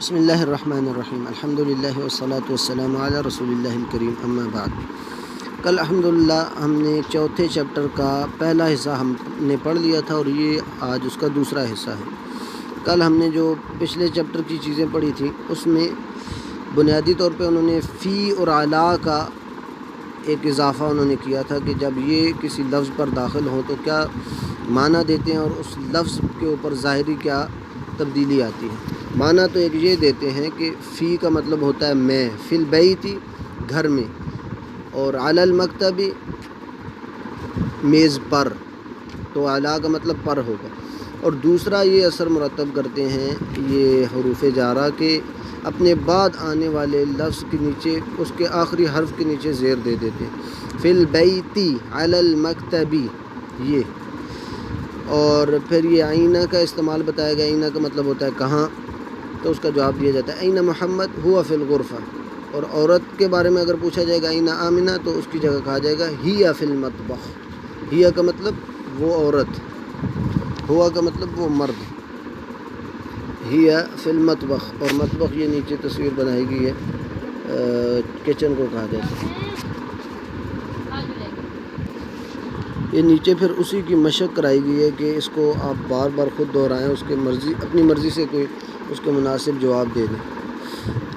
بسم اللہ الرحمن الرحیم الحمدللہ والصلاة والسلام علی رسول اللہ الکریم اما بعد۔ کل الحمدللہ ہم نے چوتھے چیپٹر کا پہلا حصہ ہم نے پڑھ لیا تھا اور یہ آج اس کا دوسرا حصہ ہے۔ کل ہم نے جو پچھلے چیپٹر کی چیزیں پڑھی تھیں اس میں بنیادی طور پہ انہوں نے فی اور علی کا ایک اضافہ انہوں نے کیا تھا کہ جب یہ کسی لفظ پر داخل ہوں تو کیا معنی دیتے ہیں اور اس لفظ کے اوپر ظاہری کیا تبدیلی آتی ہے۔ معنی تو ایک یہ دیتے ہیں کہ فی کا مطلب ہوتا ہے میں، فی البیتی گھر میں، اور علی المکتبی میز پر، تو علی کا مطلب پر ہوگا۔ اور دوسرا یہ اثر مرتب کرتے ہیں یہ حروف جارہ کے اپنے بعد آنے والے لفظ کے نیچے اس کے آخری حرف کے نیچے زیر دے دیتے ہیں، فی البیتی علی المکتبی یہ۔ اور پھر یہ آئینہ کا استعمال بتایا گیا، آئینہ کا مطلب ہوتا ہے کہاں، تو اس کا جواب دیا جاتا ہے این محمد ہوا فی الغرفہ۔ اور عورت کے بارے میں اگر پوچھا جائے گا این آمنہ تو اس کی جگہ کہا جائے گا ہی فی المطبخ۔ ہی کا مطلب وہ عورت، ہوا کا مطلب وہ مرد، ہی فی المطبخ۔ اور مطبخ یہ نیچے تصویر بنائی گئی ہے، کچن کو کہا جاتا ہے۔ یہ نیچے پھر اسی کی مشق کرائی گئی ہے کہ اس کو آپ بار بار خود دہرائیں، اس کے مرضی اپنی مرضی سے کوئی اس کے مناسب جواب دے دیں۔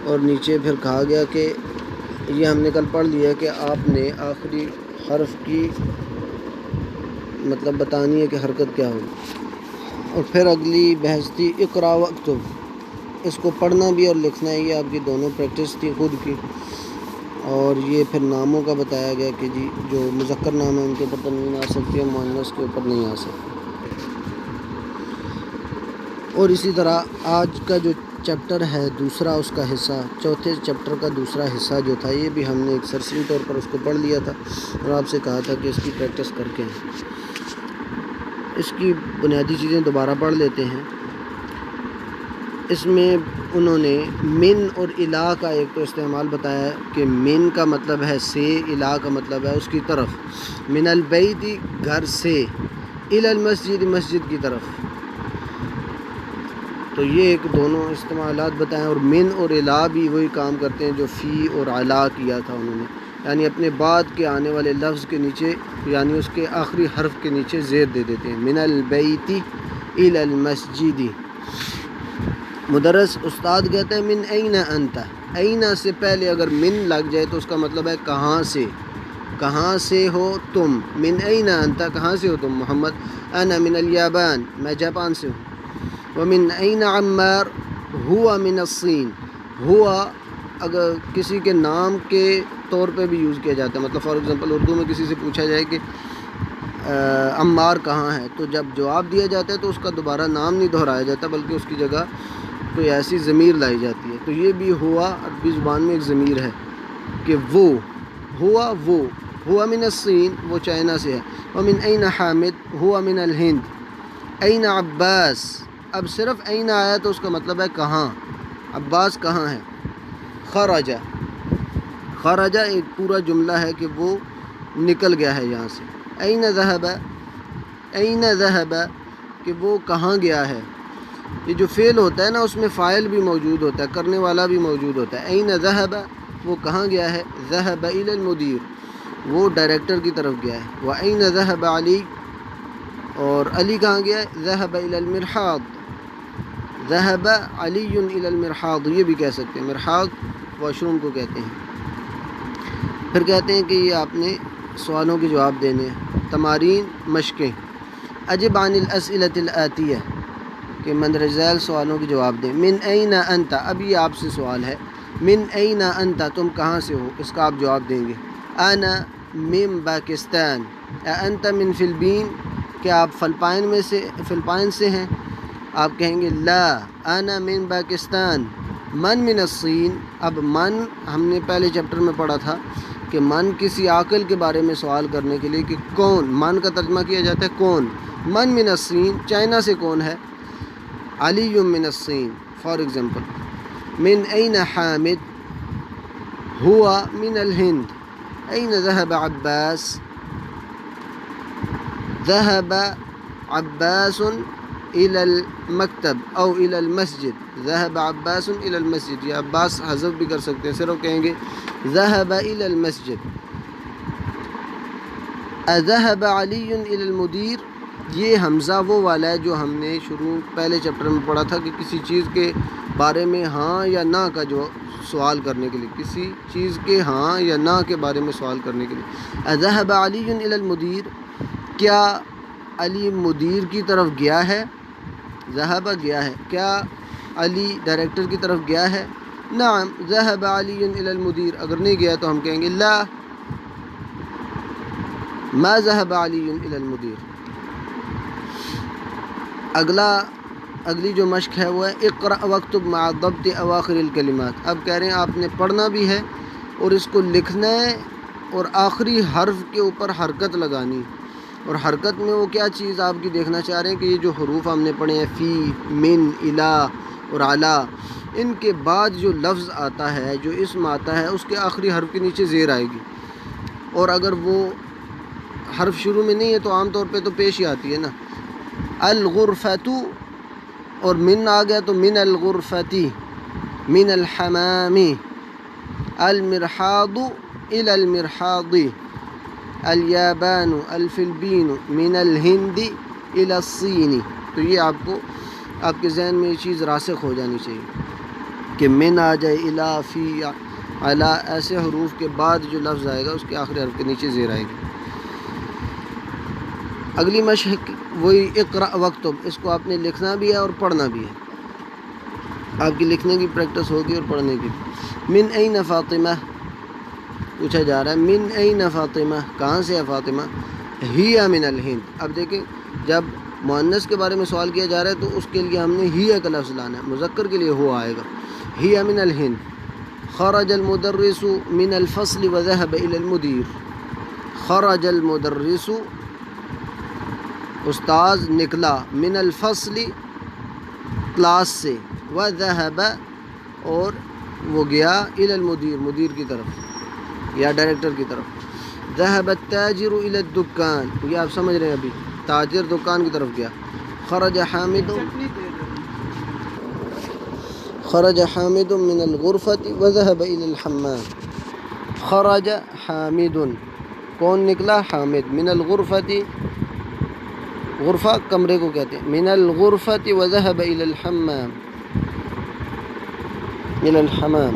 اور نیچے پھر کہا گیا کہ یہ ہم نے کل پڑھ لیا ہے کہ آپ نے آخری حرف کی مطلب بتانی ہے کہ حرکت کیا ہوگی۔ اور پھر اگلی بحث تھی اقرا واکتب، اس کو پڑھنا بھی اور لکھنا ہے، یہ آپ کی دونوں پریکٹس تھی خود کی۔ اور یہ پھر ناموں کا بتایا گیا کہ جی جو مذکر نام ہے ان کے اوپر تنوین آ سکتی ہے، مؤنث کے اوپر نہیں آ سکتی۔ اور اسی طرح آج کا جو چیپٹر ہے دوسرا، اس کا حصہ، چوتھے چیپٹر کا دوسرا حصہ جو تھا، یہ بھی ہم نے ایک سرسری طور پر اس کو پڑھ لیا تھا اور آپ سے کہا تھا کہ اس کی پریکٹس کر کے اس کی بنیادی چیزیں دوبارہ پڑھ لیتے ہیں۔ اس میں انہوں نے من اور الا کا ایک تو استعمال بتایا ہے کہ من کا مطلب ہے سے، الا کا مطلب ہے اس کی طرف، من البیت گھر سے، الی المسجد مسجد کی طرف۔ تو یہ ایک دونوں استعمالات بتائیں۔ اور من اور الا بھی وہی کام کرتے ہیں جو فی اور علی کیا تھا انہوں نے، یعنی اپنے بعد کے آنے والے لفظ کے نیچے، یعنی اس کے آخری حرف کے نیچے زیر دے دیتے ہیں، من البیت الی المسجد۔ مدرس استاد کہتے ہیں من این انت، این سے پہلے اگر من لگ جائے تو اس کا مطلب ہے کہاں سے، کہاں سے ہو تم، من این انت کہاں سے ہو تم محمد، انا من الیابان میں جاپان سے ہوں، ومن این عمار ہوا من الصین۔ ہوا اگر کسی کے نام کے طور پہ بھی یوز کیا جاتا ہے، مطلب فار ایگزامپل اردو میں کسی سے پوچھا جائے کہ عمار کہاں ہے، تو جب جواب دیا جاتا ہے تو اس کا دوبارہ نام نہیں دہرایا جاتا بلکہ اس کی جگہ کوئی ایسی ضمیر لائی جاتی ہے۔ تو یہ بھی ہوا عربی زبان میں ایک ضمیر ہے کہ وہ، ہوا وہ، ہوا من الصین وہ چائنا سے ہے، ومن این حامد ہوا من الہند، این عباس اب صرف این آیا تو اس کا مطلب ہے کہاں، عباس کہاں ہے۔ خرجہ، خرجہ ایک پورا جملہ ہے کہ وہ نکل گیا ہے یہاں سے۔ این ذہب، این ذہب کہ وہ کہاں گیا ہے۔ یہ جو فعل ہوتا ہے نا اس میں فاعل بھی موجود ہوتا ہے، کرنے والا بھی موجود ہوتا ہے۔ این ذہب وہ کہاں گیا ہے، ذہب الی المدیر وہ ڈائریکٹر کی طرف گیا ہے۔ وَأَيْنَ ذَهَبَ علی اور علی کہاں گیا ہے، ذهب الی المرحاض، ذهب علی الی المرحاض یہ بھی کہہ سکتے ہیں، مرحاض واش روم کو کہتے ہیں۔ پھر کہتے ہیں کہ یہ آپ نے سوالوں کے جواب دینے ہیں، تمارین مشقیں، اجب عن الاسئلۃ الآتیہ کہ مندرجہ ذیل سوالوں کے جواب دیں۔ من این انت اب یہ آپ سے سوال ہے، من این انت تم کہاں سے ہو، اس کا آپ جواب دیں گے۔ انا من پاکستان، انت من فلپین کیا آپ فلپائن میں سے، فلپائن سے ہیں، آپ کہیں گے لا انا من پاکستان۔ من الصین اب من ہم نے پہلے چیپٹر میں پڑھا تھا کہ من کسی عاقل کے بارے میں سوال کرنے کے لیے کہ کون، من کا ترجمہ کیا جاتا ہے کون، من الصین چائنا سے کون ہے، علی من الصین۔ فار ایگزامپل من این حامد ہوا من الہند، این ذهب عباس، ذهب عباس إلى المكتب أو إلى المسجد. ذهب عباس إلى المسجد. یہ عباس حذف بھی کر سکتے ہیں، صرف کہیں گے ذهب إلى المسجد. أذهب علي إلى المدير. یہ حمزہ وہ والا ہے جو ہم نے پہلے چیپٹر میں پڑھا تھا کہ کسی چیز کے بارے میں ہاں یا نہ کا جو سوال کرنے کے لیے، کسی چیز کے ہاں یا نہ کے بارے میں سوال کرنے کے لیے. اذهب علي الى المدير. کیا علی مدیر کی طرف گیا ہے؟ ذهب گیا ہے. کیا علی ڈائریکٹر کی طرف گیا ہے؟ نعم ذهب علي الى المدير. اگر نہیں گیا تو ہم کہیں گے لا ما ذهب علي الى المدير. اگلی جو مشق ہے وہ ہے اقرأ واکتب مع ضبط اواخر الکلمات. اب کہہ رہے ہیں آپ نے پڑھنا بھی ہے اور اس کو لکھنا ہے اور آخری حرف کے اوپر حرکت لگانی. اور حرکت میں وہ کیا چیز آپ کی دیکھنا چاہ رہے ہیں کہ یہ جو حروف ہم نے پڑھے ہیں فی، من، الا اور علا، ان کے بعد جو لفظ آتا ہے، جو اسم آتا ہے، اس کے آخری حرف کے نیچے زیر آئے گی. اور اگر وہ حرف شروع میں نہیں ہے تو عام طور پہ تو پیش ہی آتی ہے نا. الغرفۃ اور من آ گیا تو من الغرفتی، من الحمام، المرحاض الى المرحاض، الیابان الفلبین من الہند الى الصین. تو یہ آپ کے ذہن میں یہ چیز راسخ ہو جانی چاہیے کہ من آ جائے، الا، فی، علا، ایسے حروف کے بعد جو لفظ آئے گا اس کے آخری حرف کے نیچے زیر آئے گی. اگلی مشق وہی اقرأ واکتب. اس کو آپ نے لکھنا بھی ہے اور پڑھنا بھی ہے. آپ کی لکھنے کی پریکٹس ہوگی اور پڑھنے کی. من این فاطمہ. پوچھا جا رہا ہے من این فاطمہ، کہاں سے ہے فاطمہ؟ ہی من الہند. اب دیکھیں جب مؤنث کے بارے میں سوال کیا جا رہا ہے تو اس کے لیے ہم نے ہی کا لفظ لانا ہے، مذکر کے لیے ہو آئے گا. ہی من الہند. خرج المدرس من الفصل وذهب الى المدير. خرج المدرس، استاذ نکلا، من الفصل کلاس سے، وذهب اور وہ گیا، الى المدير مدیر کی طرف یا ڈائریکٹر کی طرف. ذهب التاجر الى الدکان. یہ آپ سمجھ رہے ہیں ابھی تاجر دکان کی طرف گیا. خرج حامد من الغرفة وذهب الى الحمام. خرج حامد، کون نکلا؟ حامد. من الغرفة، غرفہ کمرے کو کہتے ہیں. من الغرفة وذهب الى الحمام، الى الحمام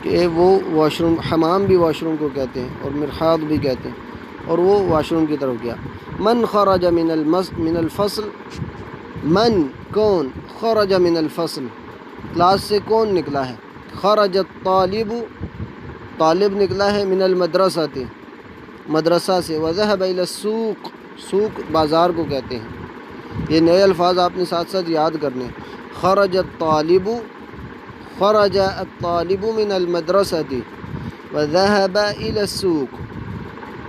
کہ وہ واش روم، حمام بھی واش روم کو کہتے ہیں اور مرحاض بھی کہتے ہیں، اور وہ واش روم کی طرف گیا. من خرج من الفصل. من کون؟ خرج من الفصل، کلاس سے کون نکلا ہے؟ خرج الطالب، طالب نکلا ہے، من المدرسة، مدرسہ سے. وذهب الى السوق، سوق بازار کو کہتے ہیں. یہ نئے الفاظ آپ نے ساتھ ساتھ یاد کرنے. خرج الطالب، خرج الطالب من المدرسة وذهب الى السوق،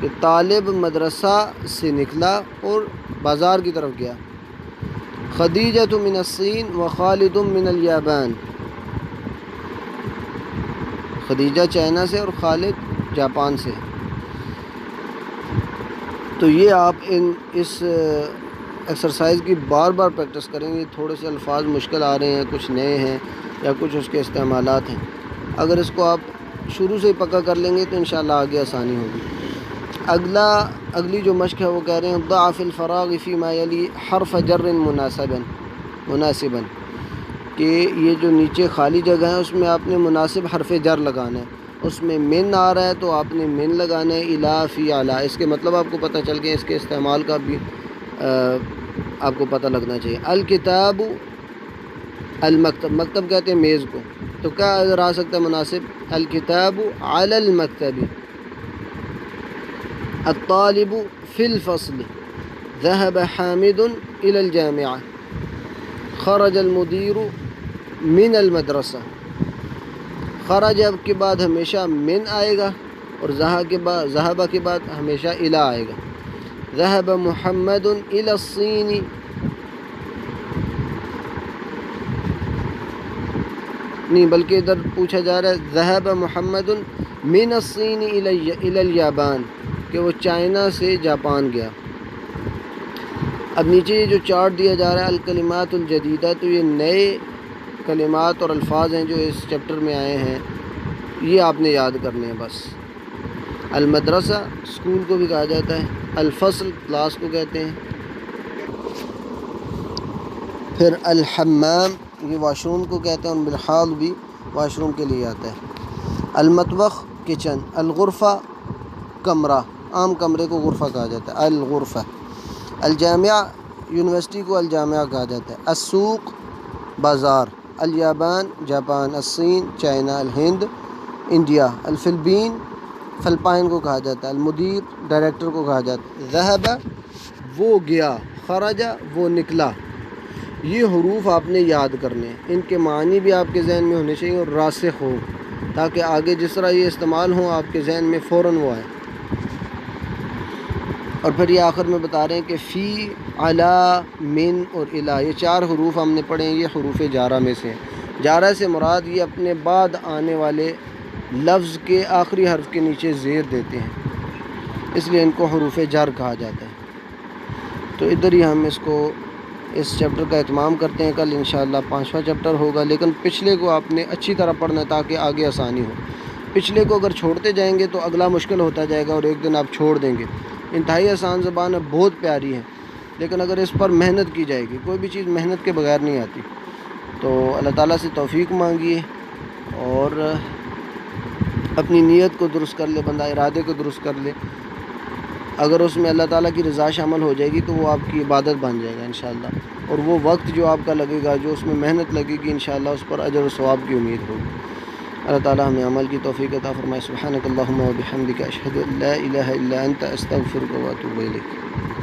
کہ طالب مدرسہ سے نکلا اور بازار کی طرف گیا. خدیجہ من الصین وخالد من الیابان. خدیجہ چائنا سے اور خالد جاپان سے. تو یہ آپ اس ایکسرسائز کی بار بار پریکٹس کریں گے. تھوڑے سے الفاظ مشکل آ رہے ہیں، کچھ نئے ہیں یا کچھ اس کے استعمالات ہیں. اگر اس کو آپ شروع سے ہی پکا کر لیں گے تو انشاءاللہ آگے آسانی ہوگی. اگلی جو مشق ہے وہ کہہ رہے ہیں ضع فی الفراغ فیما یلی حرف جر مناسبا، کہ یہ جو نیچے خالی جگہ ہے اس میں آپ نے مناسب حرف جر لگانا ہے. اس میں من آ رہا ہے تو آپ نے من لگانا ہے. الا، فی، علی. اس کے مطلب آپ کو پتہ چل گیا، اس کے استعمال کا بھی آپ کو پتہ لگنا چاہیے. الکتاب، المکتب، مکتب کہتے ہیں میز کو، تو کیا اگر آ سکتا ہے مناسب؟ الکتاب علی المکتب. الطالب فی الفصل. ذهب حامد الى الجامعة. خرج المدیر من المدرسہ. خرج کے بعد ہمیشہ من آئے گا اور ذهب کے بعد ہمیشہ الی آئے گا. ذهب محمد الى الصین. نہیں بلکہ ادھر پوچھا جا رہا ہے ذهب محمد من الصین الى الیابان، کہ وہ چائنا سے جاپان گیا. اب نیچے یہ جو چارٹ دیا جا رہا ہے الکلمات الجدیدہ، تو یہ نئے کلمات اور الفاظ ہیں جو اس چیپٹر میں آئے ہیں، یہ آپ نے یاد کرنے ہیں بس۔ المدرسہ اسکول کو بھی کہا جاتا ہے، الفصل کلاس کو کہتے ہیں، پھر الحمام یہ واش روم کو کہتے ہیں، اور مرحاض بھی واش روم کے لیے آتا ہے۔ المطبخ کچن، الغرفہ کمرہ، عام کمرے کو غرفہ کہا جاتا ہے، الغرفہ۔ الجامعہ یونیورسٹی کو الجامعہ کہا جاتا ہے۔ السوق بازار، الیابان جاپان، الصین چائنا، الہند انڈیا، الفلپین فلپائن کو کہا جاتا ہے۔ المدیر ڈائریکٹر کو کہا جاتا ہے۔ ذہب وہ گیا، خرج وہ نکلا۔ یہ حروف آپ نے یاد کرنے ہیں، ان کے معنی بھی آپ کے ذہن میں ہونے چاہیے اور راسخ ہوں، تاکہ آگے جس طرح یہ استعمال ہوں آپ کے ذہن میں فوراً وہ آئے۔ اور پھر یہ آخر میں بتا رہے ہیں کہ فی، علی، من اور الی، یہ 4 حروف ہم نے پڑھے ہیں، یہ حروف جارہ میں سے ہیں۔ جارہ سے مراد یہ اپنے بعد آنے والے لفظ کے آخری حرف کے نیچے زیر دیتے ہیں، اس لیے ان کو حروف جر کہا جاتا ہے۔ تو ادھر ہی ہم اس چیپٹر کا اتمام کرتے ہیں۔ کل انشاءاللہ 5واں چیپٹر ہوگا، لیکن پچھلے کو آپ نے اچھی طرح پڑھنا ہے تاکہ آگے آسانی ہو۔ پچھلے کو اگر چھوڑتے جائیں گے تو اگلا مشکل ہوتا جائے گا اور ایک دن آپ چھوڑ دیں گے۔ انتہائی آسان زبان ہے، بہت پیاری ہے، لیکن اگر اس پر محنت کی جائے گی، کوئی بھی چیز محنت کے بغیر نہیں آتی، تو اللہ تعالیٰ سے توفیق مانگیے اور اپنی نیت کو درست کر لے، بندہ ارادے کو درست کر لے۔ اگر اس میں اللہ تعالیٰ کی رضا شامل ہو جائے گی تو وہ آپ کی عبادت بن جائے گا انشاءاللہ، اور وہ وقت جو آپ کا لگے گا، جو اس میں محنت لگے گی، انشاءاللہ اس پر اجر و ثواب کی امید ہوگی۔ اللہ تعالیٰ ہمیں عمل کی توفیق عطا فرمائے۔ سبحانک اللہم و بحمدک، اشہد ان لا الہ الا انت، استغفرک و اتوب الیک۔